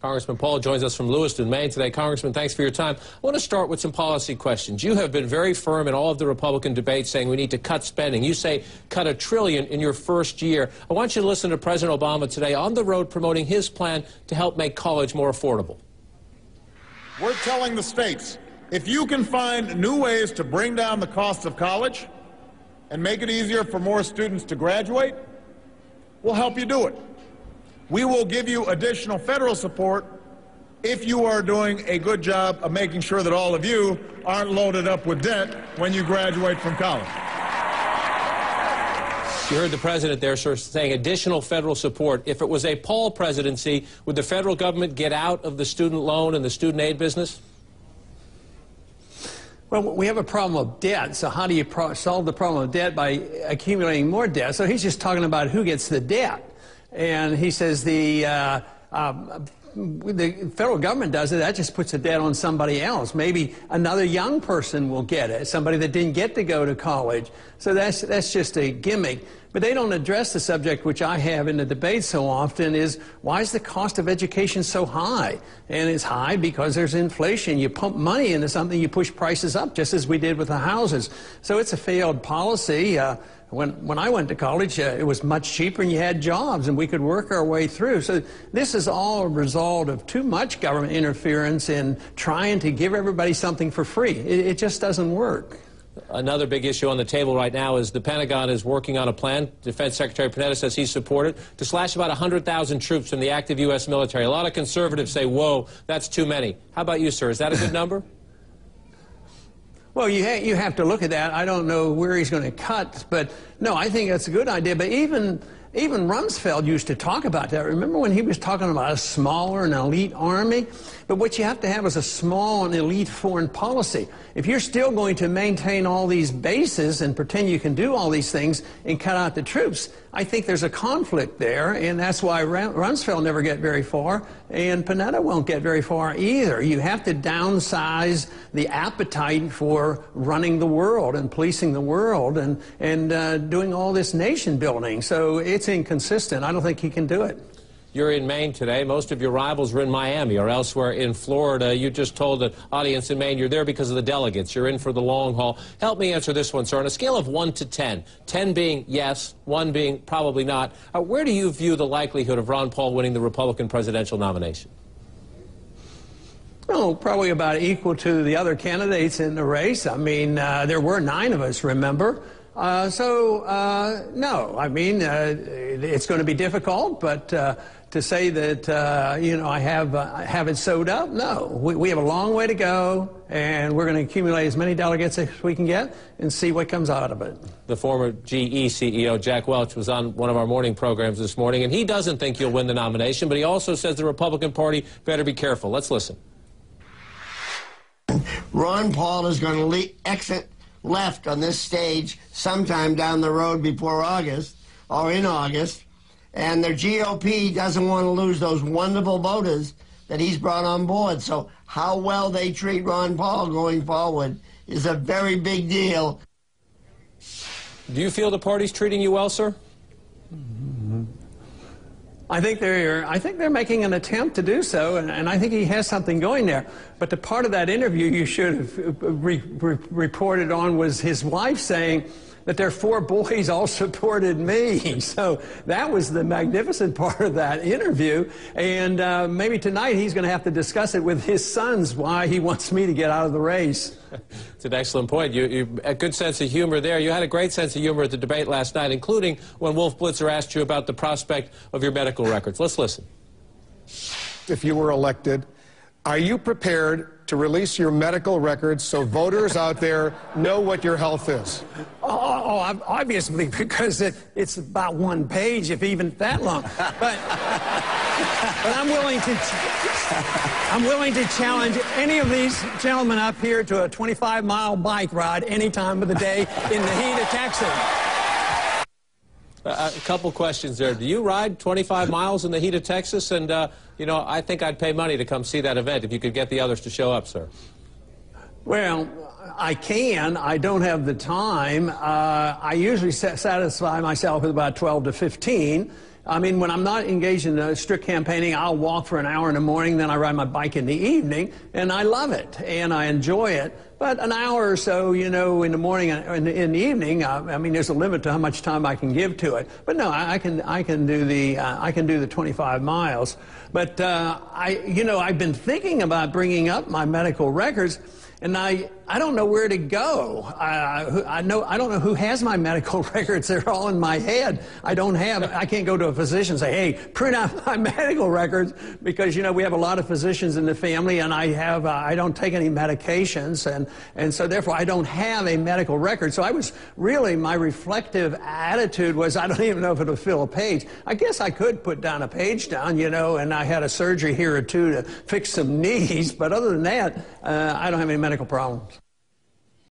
Congressman Paul joins us from Lewiston, Maine today. Congressman, thanks for your time. I want to start with some policy questions. You have been very firm in all of the Republican debates saying we need to cut spending. You say cut $1 trillion in your first year. I want you to listen to President Obama today on the road promoting his plan to help make college more affordable. We're telling the states, if you can find new ways to bring down the cost of college and make it easier for more students to graduate, we'll help you do it. We will give you additional federal support if you are doing a good job of making sure that all of you aren't loaded up with debt when you graduate from college. You heard the president there, sir, saying additional federal support. If it was a Paul presidency, would the federal government get out of the student loan and the student aid business? Well, we have a problem of debt, so how do you solve the problem of debt? By accumulating more debt. So he's just talking about who gets the debt. And he says the federal government does it, that just puts the debt on somebody else. Maybe another young person will get it, somebody that didn't get to go to college. So that's just a gimmick. But they don't address the subject, which I have in the debate so often, is why is the cost of education so high? And it's high because there's inflation. You pump money into something, you push prices up, just as we did with the houses. So it's a failed policy. When I went to college, it was much cheaper and you had jobs and we could work our way through. So this is all a result of too much government interference in trying to give everybody something for free. It just doesn't work. Another big issue on the table right now is the Pentagon is working on a plan, Defense Secretary Panetta says he's supported, to slash about 100,000 troops from the active U.S. military. A lot of conservatives say, whoa, that's too many. How about you, sir? Is that a good number? Well, you have to look at that. I don't know where he's going to cut, but no, I think that's a good idea. But even Rumsfeld used to talk about that. Remember when he was talking about a smaller and elite army? But what you have to have is a small and elite foreign policy. If you're still going to maintain all these bases and pretend you can do all these things and cut out the troops, I think there's a conflict there, and that's why Rumsfeld never get very far, and Panetta won't get very far either. You have to downsize the appetite for running the world and policing the world and doing all this nation building. So it's inconsistent. I don't think he can do it. You're in Maine today. Most of your rivals are in Miami or elsewhere in Florida. You just told the audience in Maine you're there because of the delegates. You're in for the long haul. Help me answer this one, sir. On a scale of 1 to 10, 10 being yes, 1 being probably not, where do you view the likelihood of Ron Paul winning the Republican presidential nomination? Well, probably about equal to the other candidates in the race. I mean, there were 9 of us, remember? No, I mean, it's going to be difficult, but to say that, you know, I have it sewed up, no. We have a long way to go, and we're going to accumulate as many delegates as we can get and see what comes out of it. The former GE CEO, Jack Welch, was on one of our morning programs this morning, and he doesn't think you'll win the nomination, but he also says the Republican Party better be careful. Let's listen. Ron Paul is going to exit left on this stage sometime down the road before August or in August, and the GOP doesn't want to lose those wonderful voters that he's brought on board. So how well they treat Ron Paul going forward is a very big deal. Do you feel the party's treating you well, sir? I think they're making an attempt to do so, and I think he has something going there. But the part of that interview you should have reported on was his wife saying that their 4 boys all supported me. So that was the magnificent part of that interview. And maybe tonight he's going to have to discuss it with his sons why he wants me to get out of the race. It's an excellent point. You a good sense of humor there. You had a great sense of humor at the debate last night, including when Wolf Blitzer asked you about the prospect of your medical records. Let's listen. If you were elected, are you prepared to release your medical records so voters out there know what your health is? Obviously, because it's about 1 page, if even that long. But I'm willing to challenge any of these gentlemen up here to a 25-mile bike ride any time of the day in the heat of Texas. A couple questions there. Do you ride 25 miles in the heat of Texas? And, you know, I think I'd pay money to come see that event if you could get the others to show up, sir. Well, I can. I don't have the time. I usually satisfy myself with about 12 to 15. I mean, when I'm not engaged in strict campaigning, I'll walk for an hour in the morning, then I ride my bike in the evening, and I love it, and I enjoy it. But an hour or so, you know, in the morning and in the evening, I mean, there's a limit to how much time I can give to it. But no, I can do the 25 miles. But I've been thinking about bringing up my medical records, and I don't know where to go. I don't know who has my medical records. They're all in my head. I can't go to a physician and say, hey, print out my medical records, because, you know, we have a lot of physicians in the family, and I don't take any medications, and so therefore I don't have a medical record. So my reflective attitude was, I don't even know if it'll fill a page. I guess I could put down a page down, you know, and I had a surgery here or two to fix some knees, but other than that, I don't have any medical problems.